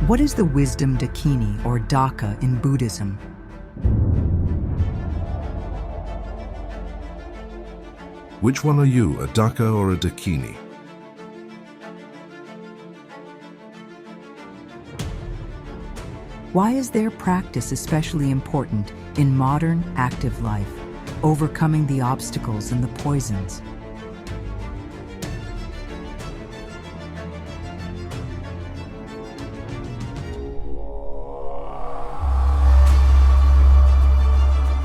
What is the wisdom dakini or daka in Buddhism? Which one are you, a daka or a dakini? Why is their practice especially important in modern, active life, overcoming the obstacles and the poisons?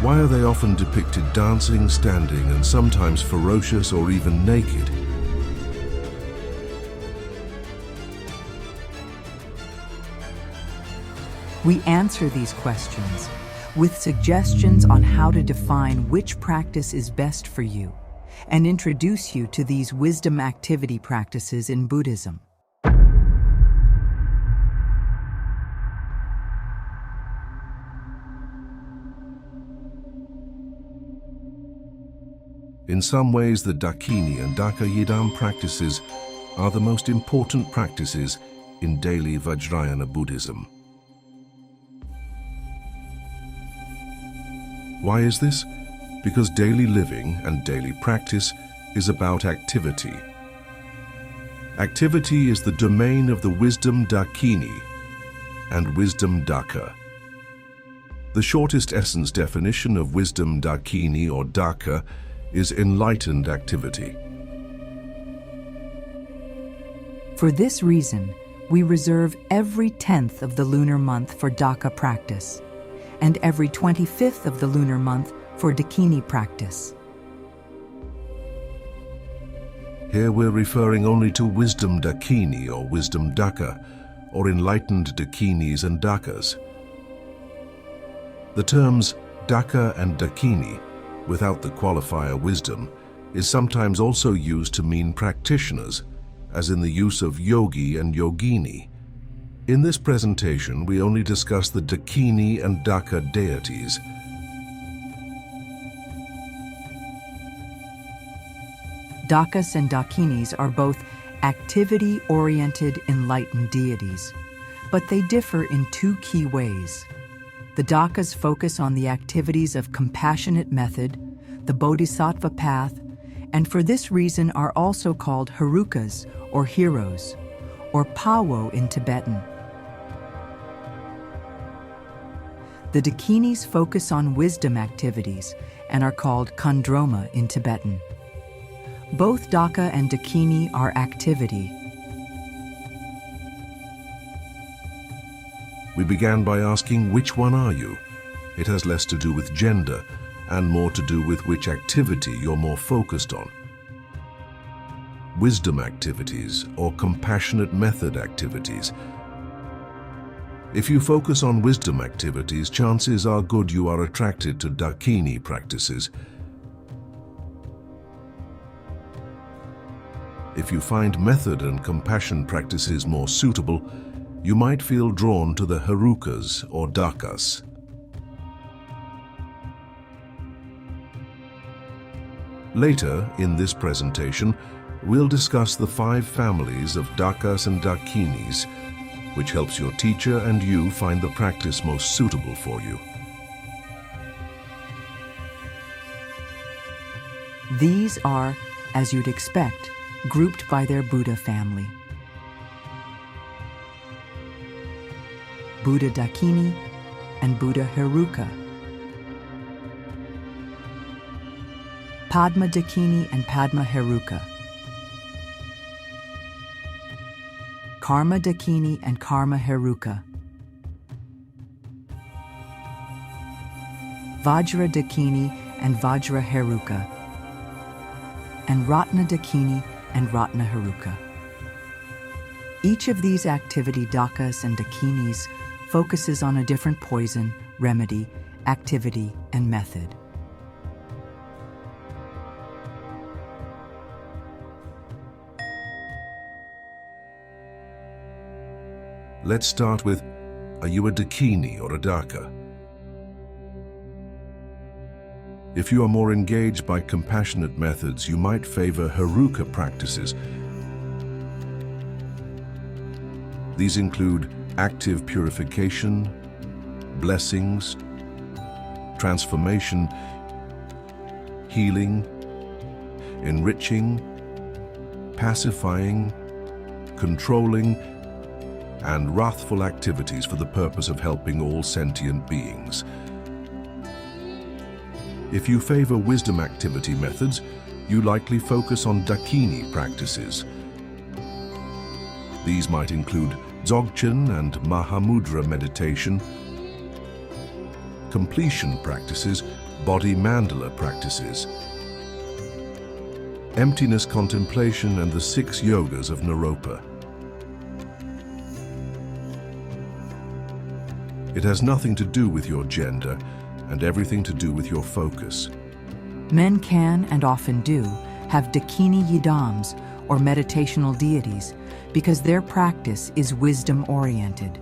Why are they often depicted dancing, standing, and sometimes ferocious or even naked? We answer these questions with suggestions on how to define which practice is best for you and introduce you to these wisdom activity practices in Buddhism. In some ways, the dakini and daka yidam practices are the most important practices in daily Vajrayana Buddhism. Why is this? Because daily living and daily practice is about activity. Activity is the domain of the wisdom dakini and wisdom daka. The shortest essence definition of wisdom dakini or daka is enlightened activity. For this reason, we reserve every 10th of the lunar month for daka practice and every 25th of the lunar month for dakini practice. Here we're referring only to wisdom dakini or wisdom daka, or enlightened dakinis and dakas. The terms daka and dakini, without the qualifier wisdom, is sometimes also used to mean practitioners, as in the use of yogi and yogini. In this presentation, we only discuss the dakini and daka deities. Dakas and dakinis are both activity-oriented enlightened deities, but they differ in two key ways. The dakas focus on the activities of compassionate method, the bodhisattva path, and for this reason are also called herukas or heroes, or pawo in Tibetan. The dakinis focus on wisdom activities and are called khandroma in Tibetan. Both daka and dakini are activity. We began by asking, which one are you? It has less to do with gender and more to do with which activity you're more focused on. Wisdom activities or compassionate method activities. If you focus on wisdom activities, chances are good you are attracted to dakini practices. If you find method and compassion practices more suitable, you might feel drawn to the herukas or dakas. Later in this presentation, we'll discuss the 5 families of dakas and dakinis, which helps your teacher and you find the practice most suitable for you. These are, as you'd expect, grouped by their Buddha family. Buddha Dakini and Buddha Heruka. Padma Dakini and Padma Heruka. Karma Dakini and Karma Heruka. Vajra Dakini and Vajra Heruka. And Ratna Dakini and Ratna Heruka. Each of these activity dakas and dakinis focuses on a different poison, remedy, activity, and method. Let's start with, are you a dakini or a daka? If you are more engaged by compassionate methods, you might favor heruka practices. These include active purification, blessings, transformation, healing, enriching, pacifying, controlling, and wrathful activities for the purpose of helping all sentient beings. If you favor wisdom activity methods, you likely focus on Dakini practices. These might include Dzogchen and Mahamudra meditation, completion practices, body mandala practices, emptiness contemplation, and the 6 yogas of Naropa. It has nothing to do with your gender and everything to do with your focus. Men can, and often do, have Dakini Yidams, or meditational deities, because their practice is wisdom-oriented.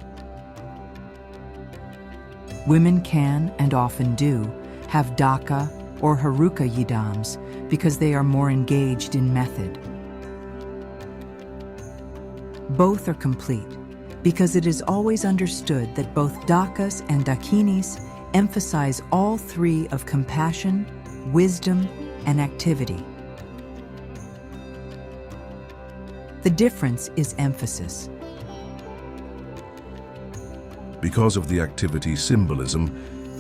Women can, and often do, have Daka or Haruka Yidams, because they are more engaged in method. Both are complete, because it is always understood that both Dakas and Dakinis emphasize all 3 of compassion, wisdom, and activity. The difference is emphasis. Because of the activity symbolism,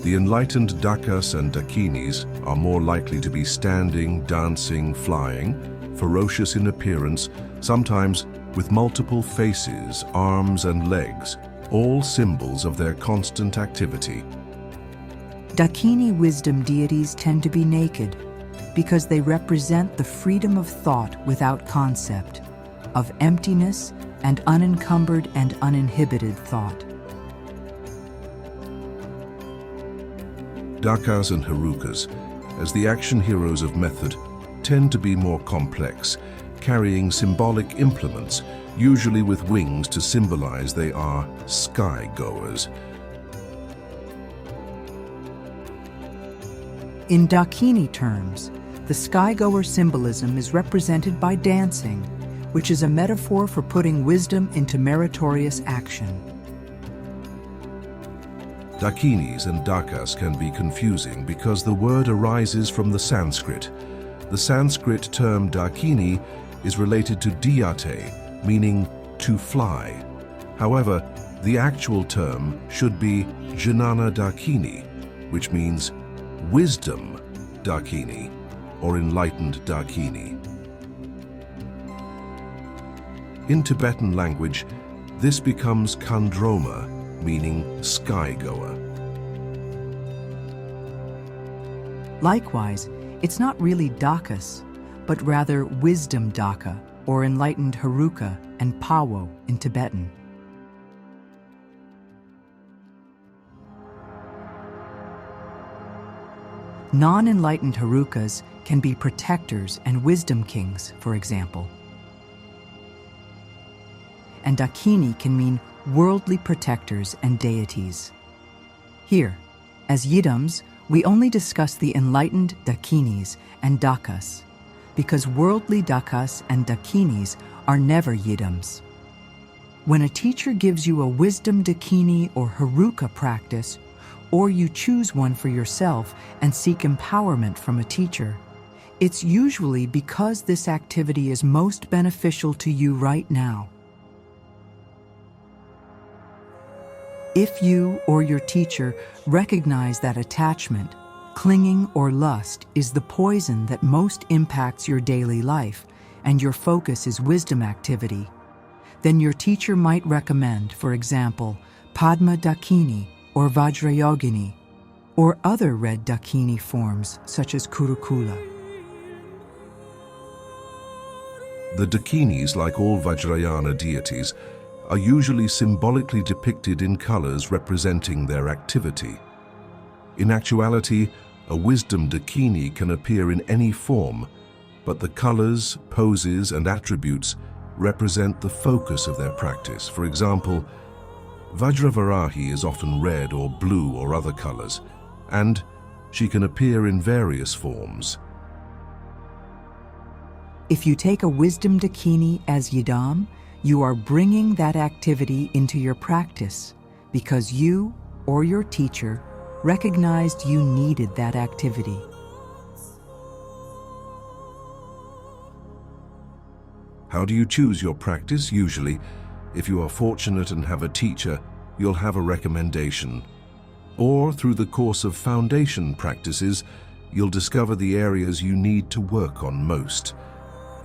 the enlightened Dakas and Dakinis are more likely to be standing, dancing, flying, ferocious in appearance, sometimes with multiple faces, arms, and legs, all symbols of their constant activity. Dakini wisdom deities tend to be naked because they represent the freedom of thought without concept, of emptiness and unencumbered and uninhibited thought. Dakas and Harukas, as the action heroes of method, tend to be more complex, carrying symbolic implements, usually with wings to symbolize they are sky-goers. In Dakini terms, the sky-goer symbolism is represented by dancing, which is a metaphor for putting wisdom into meritorious action. Dakinis and Dakas can be confusing because the word arises from the Sanskrit. The Sanskrit term Dakini is related to Diyate, meaning to fly. However, the actual term should be Jnana Dakini, which means wisdom Dakini, or enlightened Dakini. In Tibetan language, this becomes Kandroma, meaning sky-goer. Likewise, it's not really Dakas, but rather wisdom Daka, or enlightened Haruka, and Pawo in Tibetan. Non-enlightened Harukas can be protectors and wisdom kings, for example. And Dakini can mean worldly protectors and deities. Here, as Yidams, we only discuss the enlightened Dakinis and Dakas, because worldly Dakas and Dakinis are never Yidams. When a teacher gives you a wisdom Dakini or Haruka practice, or you choose one for yourself and seek empowerment from a teacher, it's usually because this activity is most beneficial to you right now. If you or your teacher recognize that attachment, clinging, or lust is the poison that most impacts your daily life, and your focus is wisdom activity, then your teacher might recommend, for example, Padma Dakini or Vajrayogini, or other red Dakini forms such as Kurukula. The Dakinis, like all Vajrayana deities, are usually symbolically depicted in colors representing their activity. In actuality, a wisdom Dakini can appear in any form, but the colors, poses, and attributes represent the focus of their practice. For example, Vajravarahi is often red or blue or other colors, and she can appear in various forms. If you take a wisdom Dakini as Yidam, you are bringing that activity into your practice because you or your teacher recognized you needed that activity. How do you choose your practice? Usually, if you are fortunate and have a teacher, you'll have a recommendation. Or through the course of foundation practices, you'll discover the areas you need to work on most.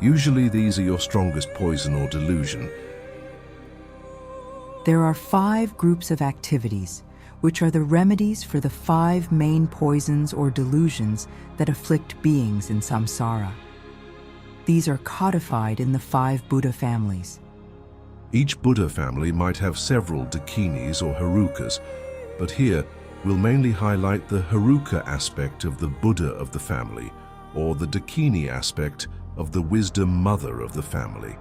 Usually these are your strongest poison or delusion. There are 5 groups of activities, which are the remedies for the 5 main poisons or delusions that afflict beings in samsara. These are codified in the 5 Buddha families. Each Buddha family might have several dakinis or herukas, but here we'll mainly highlight the heruka aspect of the Buddha of the family, or the dakini aspect of the wisdom mother of the family.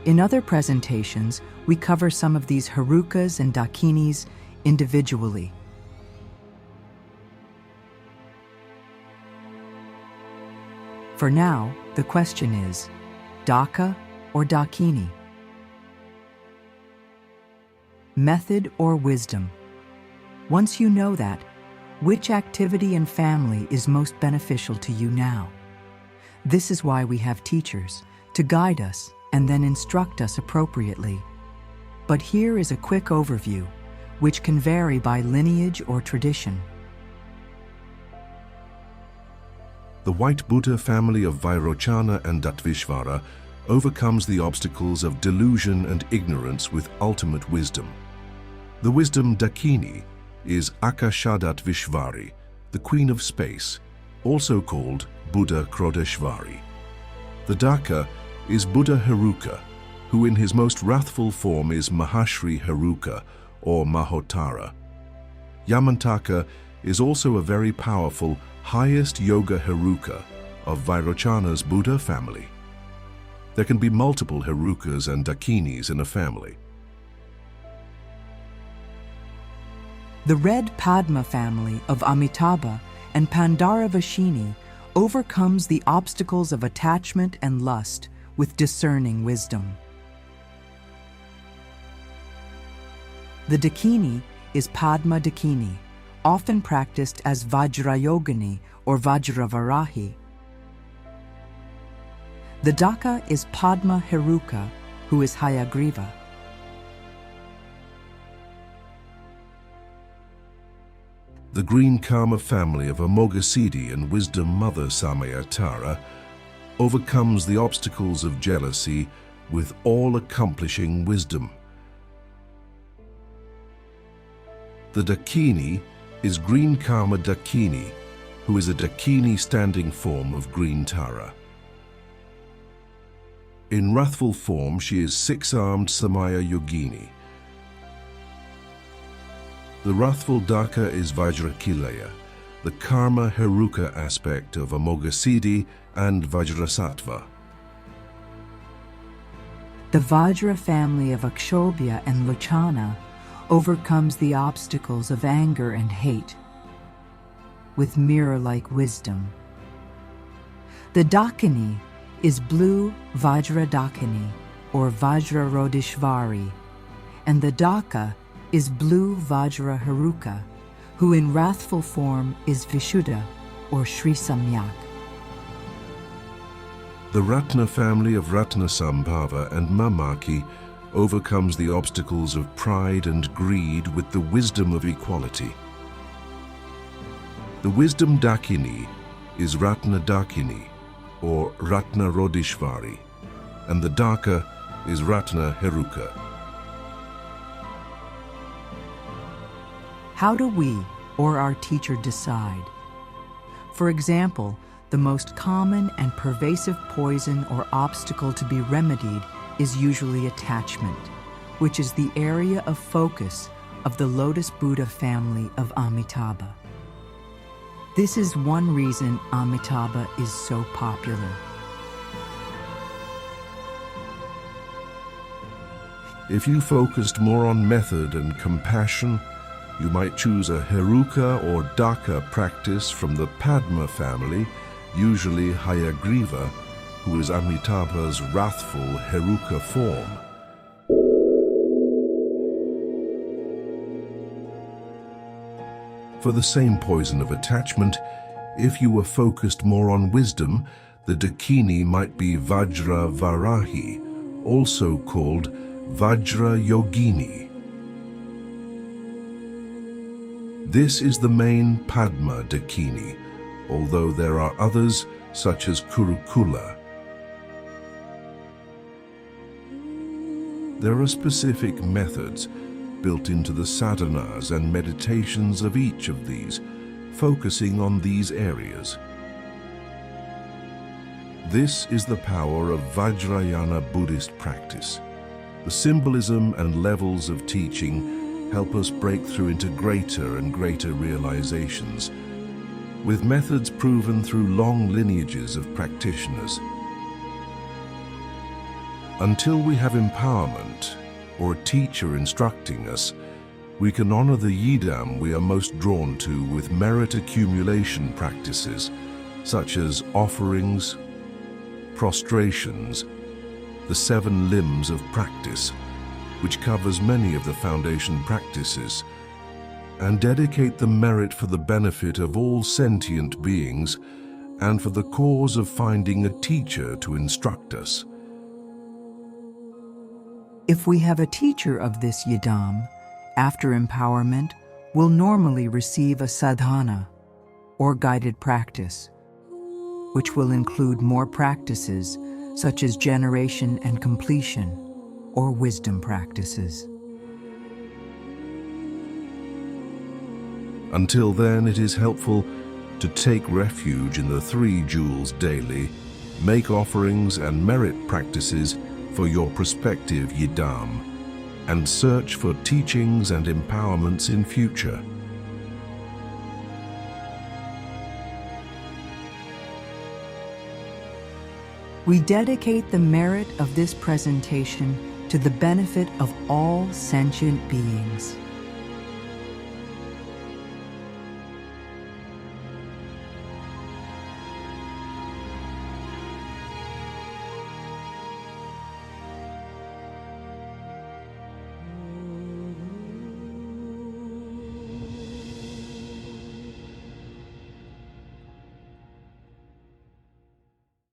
In other presentations, we cover some of these herukas and dakinis individually. For now, the question is, daka or dakini? Method or wisdom? Once you know that, which activity and family is most beneficial to you now? This is why we have teachers, to guide us and then instruct us appropriately. But here is a quick overview, which can vary by lineage or tradition. The White Buddha family of Vairochana and Datvishvara overcomes the obstacles of delusion and ignorance with ultimate wisdom. The wisdom dakini is Akashadattvishvari, the Queen of Space, also called Buddha Krodeshvari. The Daka is Buddha Heruka, who in his most wrathful form is Mahashri Heruka or Mahotara. Yamantaka is also a very powerful highest yoga Heruka of Vairochana's Buddha family. There can be multiple Herukas and Dakinis in a family. The Red Padma family of Amitabha and Pandaravashini overcomes the obstacles of attachment and lust with discerning wisdom. The Dakini is Padma Dakini, often practiced as Vajrayogini or Vajravarahi. The Daka is Padma Heruka, who is Hayagriva. The Green Karma family of Amoghasiddhi and Wisdom Mother Samayatara overcomes the obstacles of jealousy with all-accomplishing wisdom. The Dakini is Green Karma Dakini, who is a Dakini standing form of Green Tara. In wrathful form, she is 6-armed Samaya Yogini. The wrathful Daka is Vajrakilaya, the Karma Heruka aspect of Amoghasiddhi and Vajrasattva. The Vajra family of Akshobhya and Lochana overcomes the obstacles of anger and hate with mirror-like wisdom. The Dakini is Blue Vajra Dakini or Vajra Rodishvari, and the Daka is Blue Vajra Heruka, who in wrathful form is Vishuddha or Sri Samyak. The Ratna family of Ratnasambhava and Mamaki overcomes the obstacles of pride and greed with the wisdom of equality. The wisdom Dakini is Ratna Dakini or Ratna Rodishvari, and the Daka is Ratna Heruka. How do we or our teacher decide? For example, the most common and pervasive poison or obstacle to be remedied is usually attachment, which is the area of focus of the Lotus Buddha family of Amitabha. This is one reason Amitabha is so popular. If you focused more on method and compassion, you might choose a Heruka or Daka practice from the Padma family, usually Hayagriva, who is Amitabha's wrathful Heruka form. For the same poison of attachment, if you were focused more on wisdom, the Dakini might be Vajra Varahi, also called Vajra Yogini. This is the main Padma Dakini, although there are others such as Kurukula. There are specific methods built into the sadhanas and meditations of each of these, focusing on these areas. This is the power of Vajrayana Buddhist practice. The symbolism and levels of teaching help us break through into greater and greater realizations, with methods proven through long lineages of practitioners. Until we have empowerment, or a teacher instructing us, we can honor the yidam we are most drawn to with merit accumulation practices, such as offerings, prostrations, the 7 limbs of practice, which covers many of the foundation practices, and dedicate the merit for the benefit of all sentient beings and for the cause of finding a teacher to instruct us. If we have a teacher of this yidam, after empowerment, we'll normally receive a sadhana, or guided practice, which will include more practices such as generation and completion, or wisdom practices. Until then, it is helpful to take refuge in the 3 jewels daily, make offerings and merit practices for your prospective yidam, and search for teachings and empowerments in future. We dedicate the merit of this presentation to the benefit of all sentient beings.